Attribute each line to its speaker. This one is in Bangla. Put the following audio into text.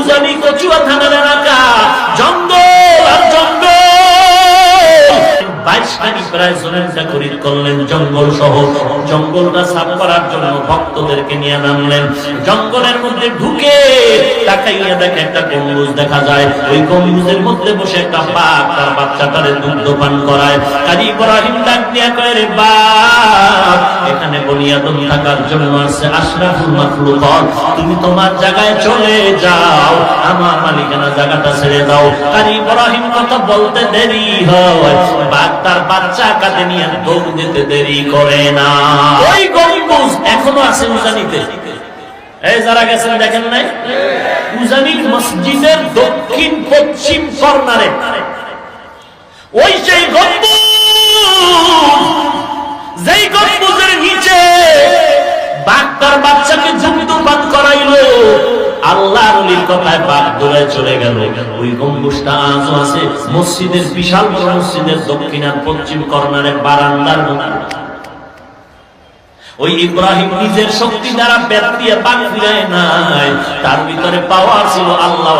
Speaker 1: উজানি কচুয়া থানার এলাকা, জঙ্গল আর জঙ্গল। 22 নারী প্রায় জনের খরিদ করলেন জঙ্গল সহ। জঙ্গলটা সাফ করার জন্য ভক্তদেরকে নিয়ে নামলেন। জঙ্গলের মধ্যে ঢুকে তাকাইয়া দেখে একটা গম্বুজ দেখা যায়। ওই গম্বুজের মধ্যে বসে একটা বাঘ তার বাচ্চাটারে দুগ্ধ পান করায়। কাজী ইব্রাহিম ডাক দিয়া কয়, রে বাঘ, এখানে বনি আদম থাকার জন্য আছে আশরাফুল মাখলুকাত, তুমি তোমার জায়গায় চলে যাও, আমার মালিকানা জায়গাটা ছেড়ে দাও। কাজী ইব্রাহিম কথা বলতে দেরি হয়, বাঘ তার বাচ্চা কাঁধে নিয়ে দৌড় দিতে দেরি করে না। ওই গম্বুজ এখনো আছে উজানিতে। এই যারা গেছেন দেখেন নাই, উজানি মসজিদের দক্ষিণ পশ্চিম কর্নারে ওই সেই গম্বুজ, যেই গম্বুজের নিচে বাঘ তার বাচ্চাকে দুগ্ধপান করাইলো। আল্লাহর ওলির কথায় বাঘ দৌড়ে চলে গেল। ওই গম্বুজটা আজও আছে মসজিদের, বিশাল বড় মসজিদের দক্ষিণ আর পশ্চিম কর্নারে বারান্দার মধ্যে। ওই ইব্রাহিম নিজের শক্তি দ্বারা বেত দিয়ে বাঘ ফিরায় নাই, তার ভিতরে পাওয়ার ছিল আল্লাহ।